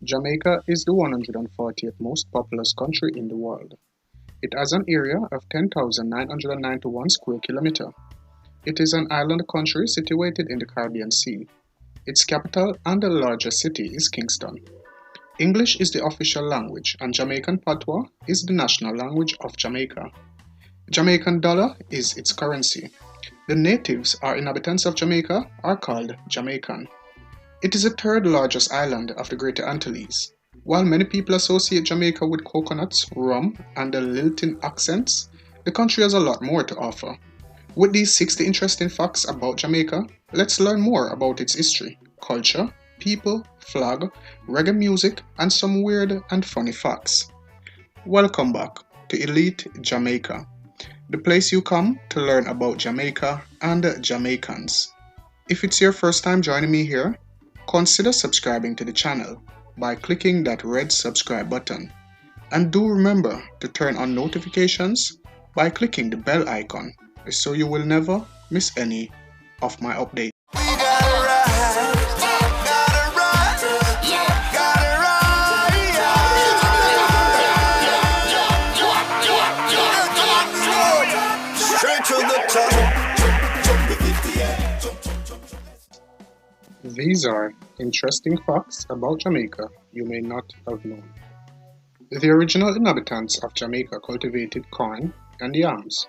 Jamaica is the 140th most populous country in the world. It has an area of 10,991 square kilometers. It is an island country situated in the Caribbean Sea. Its capital and the largest city is Kingston. English is the official language and Jamaican Patois is the national language of Jamaica. Jamaican dollar is its currency. The natives or inhabitants of Jamaica are called Jamaican. It is the third largest island of the Greater Antilles. While many people associate Jamaica with coconuts, rum, and the lilting accents, the country has a lot more to offer. With these 60 interesting facts about Jamaica, let's learn more about its history, culture, people, flag, reggae music, and some weird and funny facts. Welcome back to Elite Jamaica, the place you come to learn about Jamaica and Jamaicans. If it's your first time joining me here, consider subscribing to the channel by clicking that red subscribe button. And do remember to turn on notifications by clicking the bell icon so you will never miss any of my updates. These are interesting facts about Jamaica you may not have known. The original inhabitants of Jamaica cultivated corn and yams.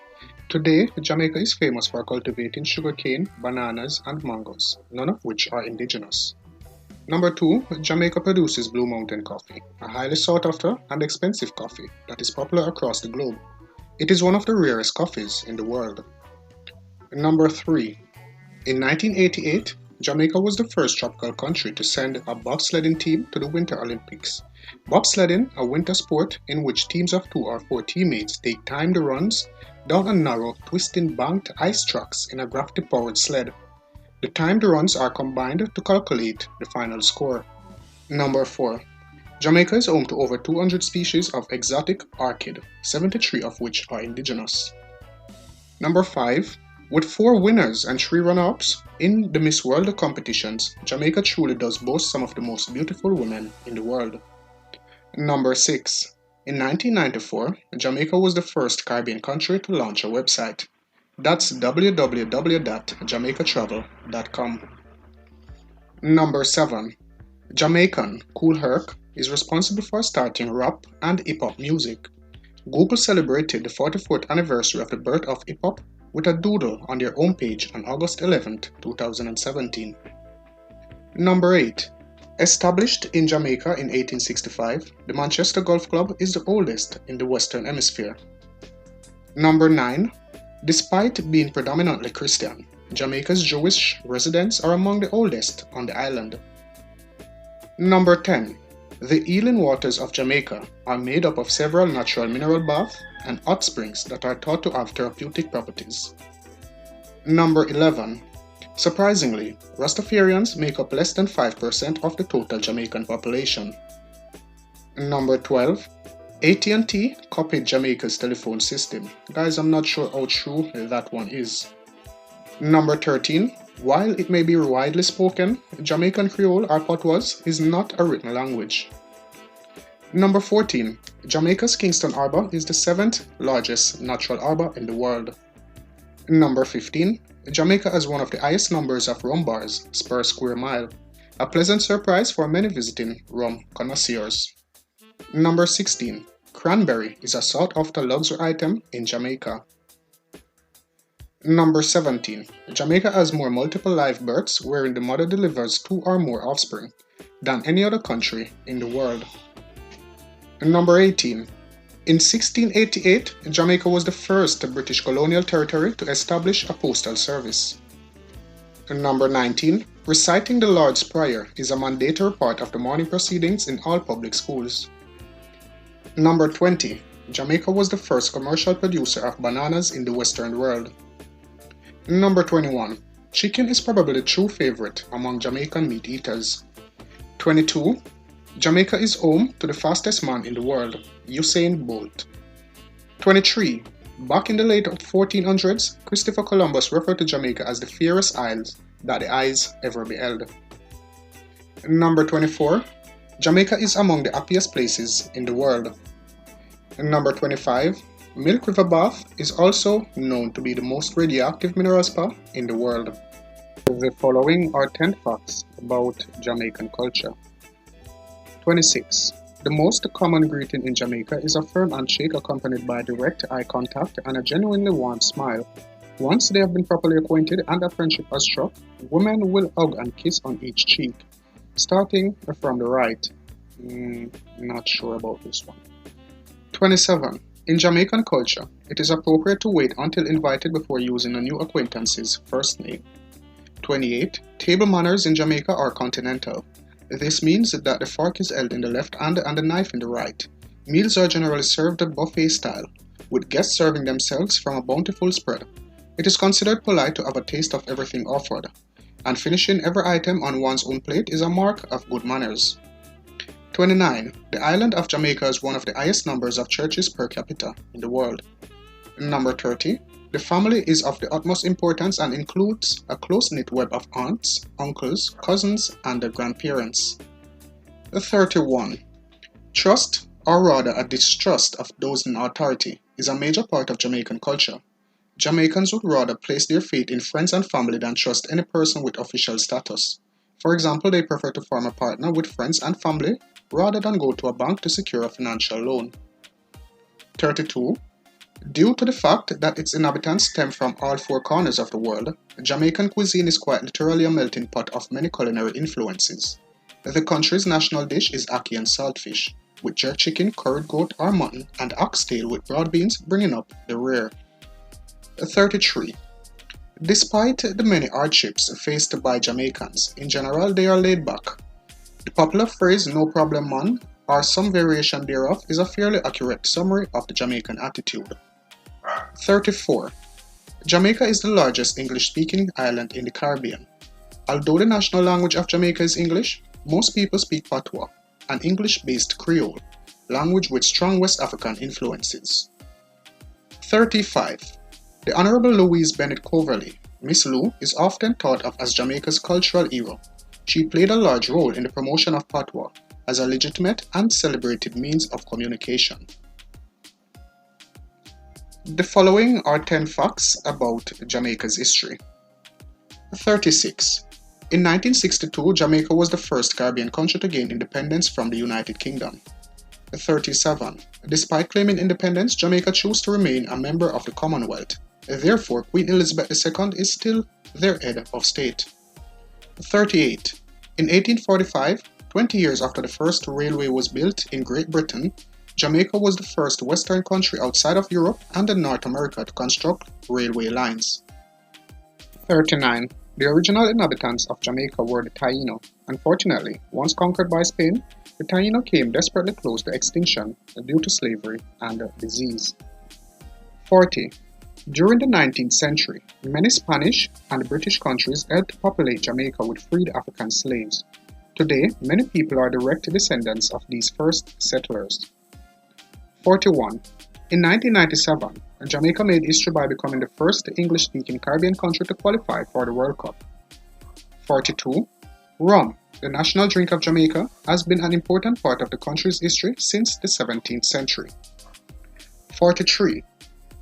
Today, Jamaica is famous for cultivating sugarcane, bananas, and mangoes, none of which are indigenous. Number 2, Jamaica produces Blue Mountain coffee, a highly sought after and expensive coffee that is popular across the globe. It is one of the rarest coffees in the world. Number 3, in 1988, Jamaica was the first tropical country to send a bobsledding team to the Winter Olympics. Bobsledding, a winter sport in which teams of 2 or 4 teammates take timed runs down a narrow, twisting banked ice tracks in a gravity-powered sled. The timed runs are combined to calculate the final score. Number 4. Jamaica is home to over 200 species of exotic orchid, 73 of which are indigenous. Number 5. With 4 winners and 3 runner-ups in the Miss World competitions, Jamaica truly does boast some of the most beautiful women in the world. Number 6. In 1994, Jamaica was the first Caribbean country to launch a website. That's www.jamaicatravel.com. Number 7. Jamaican Kool Herc is responsible for starting rap and hip-hop music. Google celebrated the 44th anniversary of the birth of hip-hop with a doodle on their homepage on August 11, 2017. Number 8. Established in Jamaica in 1865, the Manchester Golf Club is the oldest in the Western Hemisphere. Number 9. Despite being predominantly Christian, Jamaica's Jewish residents are among the oldest on the island. Number 10. The healing waters of Jamaica are made up of several natural mineral baths and hot springs that are thought to have therapeutic properties. Number 11. Surprisingly, Rastafarians make up less than 5% of the total Jamaican population. Number 12. AT&T copied Jamaica's telephone system. Guys, I'm not sure how true that one is. Number 13. While it may be widely spoken, Jamaican Creole or Patois is not a written language. Number 14. Jamaica's Kingston Harbour is the 7th largest natural harbour in the world. Number 15. Jamaica has one of the highest numbers of rum bars per square mile, a pleasant surprise for many visiting rum connoisseurs. Number 16. Cranberry is a sought-after luxury item in Jamaica. Number 17. Jamaica has more multiple live births wherein the mother delivers 2 or more offspring than any other country in the world. Number 18. In 1688, Jamaica was the first British colonial territory to establish a postal service. Number 19. Reciting the Lord's Prayer is a mandatory part of the morning proceedings in all public schools. Number 20. Jamaica was the first commercial producer of bananas in the Western world. Number 21. Chicken is probably the true favorite among Jamaican meat eaters. 22. Jamaica is home to the fastest man in the world, Usain Bolt. 23. Back in the late 1400s, Christopher Columbus referred to Jamaica as the fairest isles that the eyes ever beheld. Number 24. Jamaica is among the happiest places in the world. Number 25. Milk River Bath is also known to be the most radioactive mineral spa in the world. The following are 10 facts about Jamaican culture. 26. The most common greeting in Jamaica is a firm handshake accompanied by direct eye contact and a genuinely warm smile. Once they have been properly acquainted and a friendship has struck, women will hug and kiss on each cheek, starting from the right. Not sure about this one. 27. In Jamaican culture, it is appropriate to wait until invited before using a new acquaintance's first name. 28. Table manners in Jamaica are continental. This means that the fork is held in the left hand and the knife in the right. Meals are generally served buffet style, with guests serving themselves from a bountiful spread. It is considered polite to have a taste of everything offered, and finishing every item on one's own plate is a mark of good manners. 29. The island of Jamaica has one of the highest numbers of churches per capita in the world. Number 30. The family is of the utmost importance and includes a close-knit web of aunts, uncles, cousins, and grandparents. 31. Trust, or rather a distrust of those in authority, is a major part of Jamaican culture. Jamaicans would rather place their faith in friends and family than trust any person with official status. For example, they prefer to form a partner with friends and family rather than go to a bank to secure a financial loan. 32. Due to the fact that its inhabitants stem from all four corners of the world, Jamaican cuisine is quite literally a melting pot of many culinary influences. The country's national dish is ackee and saltfish, with jerk chicken, curried goat or mutton, and oxtail with broad beans bringing up the rear. 33. Despite the many hardships faced by Jamaicans, in general they are laid back. The popular phrase "no problem man" or some variation thereof is a fairly accurate summary of the Jamaican attitude. 34. Jamaica is the largest English-speaking island in the Caribbean. Although the national language of Jamaica is English, most people speak Patois, an English-based Creole, language with strong West African influences. 35. The Honorable Louise Bennett Coverley, Miss Lou, is often thought of as Jamaica's cultural hero. She played a large role in the promotion of Patois as a legitimate and celebrated means of communication. The following are 10 facts about Jamaica's history. 36. In 1962, Jamaica was the first Caribbean country to gain independence from the United Kingdom. 37. Despite claiming independence, Jamaica chose to remain a member of the Commonwealth. Therefore, Queen Elizabeth II is still their head of state. 38. In 1845, 20 years after the first railway was built in Great Britain, Jamaica was the first Western country outside of Europe and North America to construct railway lines. 39. The original inhabitants of Jamaica were the Taino. Unfortunately, once conquered by Spain, the Taino came desperately close to extinction due to slavery and disease. 40. During the 19th century, many Spanish and British countries helped to populate Jamaica with freed African slaves. Today, many people are direct descendants of these first settlers. 41. In 1997, Jamaica made history by becoming the first English-speaking Caribbean country to qualify for the World Cup. 42. Rum, the national drink of Jamaica, has been an important part of the country's history since the 17th century. 43.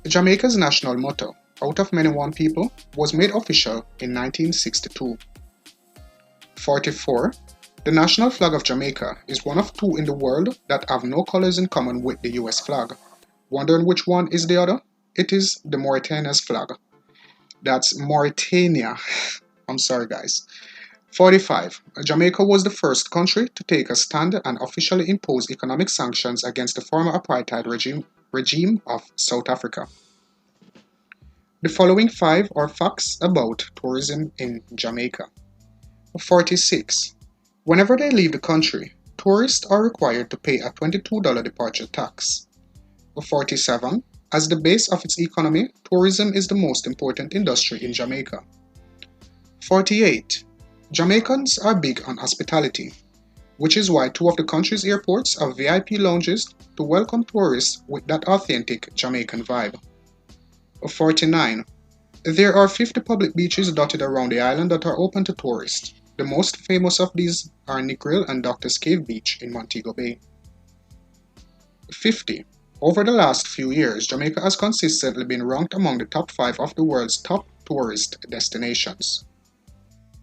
Jamaica's national motto, "Out of many one people," was made official in 1962. 44. The national flag of Jamaica is one of two in the world that have no colors in common with the US flag. Wondering which one is the other? It is the Mauritania's flag. That's Mauritania. I'm sorry, guys. 45. Jamaica was the first country to take a stand and officially impose economic sanctions against the former apartheid regime of South Africa. The following 5 are facts about tourism in Jamaica. 46. Whenever they leave the country, tourists are required to pay a $22 departure tax. 47. As the base of its economy, tourism is the most important industry in Jamaica. 48. Jamaicans are big on hospitality, which is why 2 of the country's airports have VIP lounges to welcome tourists with that authentic Jamaican vibe. 49. There are 50 public beaches dotted around the island that are open to tourists. The most famous of these are Negril and Doctor's Cave Beach in Montego Bay. 50. Over the last few years, Jamaica has consistently been ranked among the top 5 of the world's top tourist destinations.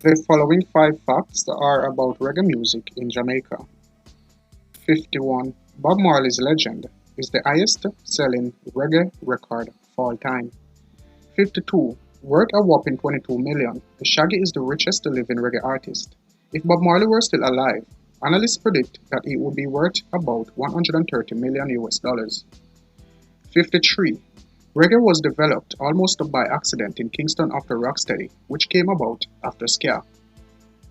The following 5 facts are about reggae music in Jamaica. 51. Bob Marley's Legend is the highest selling reggae record of all time. 52. Worth a whopping 22 million, the Shaggy is the richest living reggae artist. If Bob Marley were still alive, analysts predict that he would be worth about 130 million US dollars. 53. Reggae was developed almost by accident in Kingston after rocksteady, which came about after ska.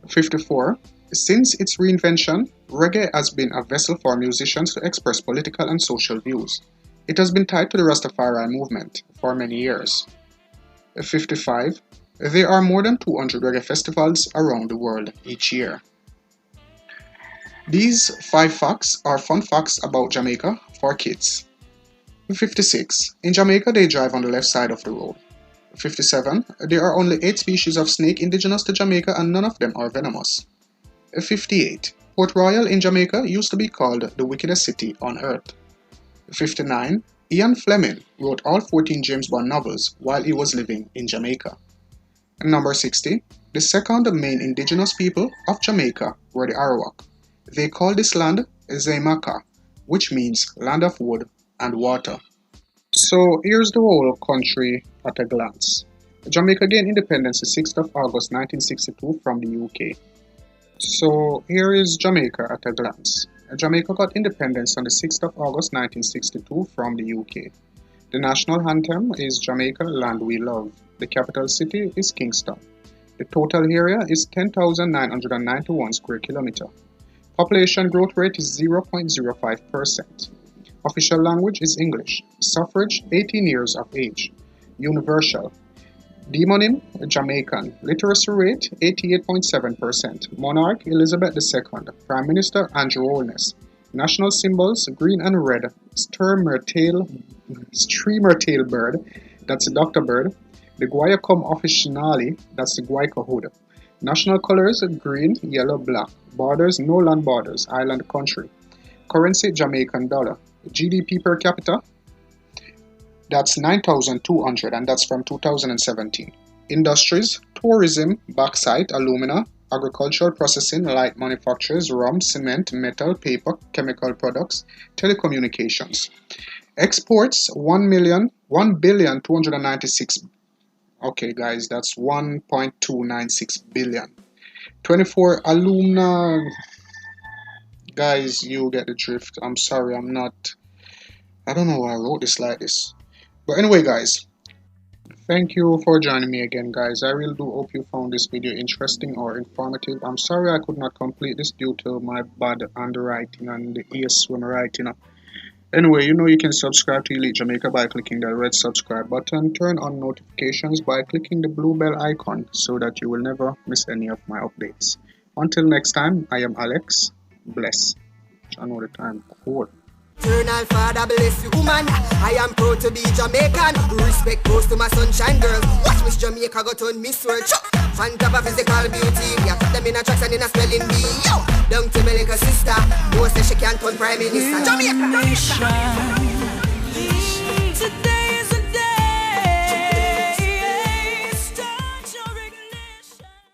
54. Since its reinvention, reggae has been a vessel for musicians to express political and social views. It has been tied to the Rastafari movement for many years. 55. There are more than 200 reggae festivals around the world each year. These 5 facts are fun facts about Jamaica for kids. 56. In Jamaica, they drive on the left side of the road. 57. There are only 8 species of snake indigenous to Jamaica and none of them are venomous. 58. Port Royal in Jamaica used to be called the wickedest city on earth. 59. Ian Fleming wrote all 14 James Bond novels while he was living in Jamaica. Number 60. The second main indigenous people of Jamaica were the Arawak. They called this land Zaimaka, which means land of wood and water. So here's the whole country at a glance. Jamaica gained independence the 6th of August 1962 from the UK. So here is Jamaica at a glance. Jamaica got independence on the 6th of August 1962 from the UK. The national anthem is Jamaica Land We Love. The capital city is Kingston. The total area is 10,991 square kilometer. Population growth rate is 0.05%. Official language is English. Suffrage 18 years of age. Universal. Demonym Jamaican. Literacy rate 88.7%. Monarch Elizabeth II. Prime Minister Andrew Holness. National symbols green and red. Streamer tail bird. That's the Dr. Bird. The Guayacum officinale. That's the Guayca hood. National colors green, yellow, black. Borders no land borders. Island country. Currency Jamaican dollar. GDP per capita. That's 9,200 and that's from 2017. Industries, tourism, bauxite, alumina, agricultural processing, light manufacturers, rum, cement, metal, paper, chemical products, telecommunications. Exports, 1,296. Okay guys, that's 1.296 billion. 24 alumina. Guys, you get the drift. I'm sorry, I don't know why I wrote this like this. But anyway guys, thank you for joining me again guys. I really do hope you found this video interesting or informative. I'm sorry I could not complete this due to my bad handwriting and the ears when writing. Anyway, you can subscribe to Elite Jamaica by clicking the red subscribe button. Turn on notifications by clicking the blue bell icon so that you will never miss any of my updates. Until next time, I am Alex. Bless. I know the time. Cool. Eternal Father bless you, woman. I am proud to be Jamaican. Respect goes to my sunshine girls. Watch Miss Jamaica go turn Miss World. Fan top of physical beauty. Yeah, put them in a tracks and in a spelling bee. Yo, down to my little sister. No say she can't turn prime minister. Jamaica.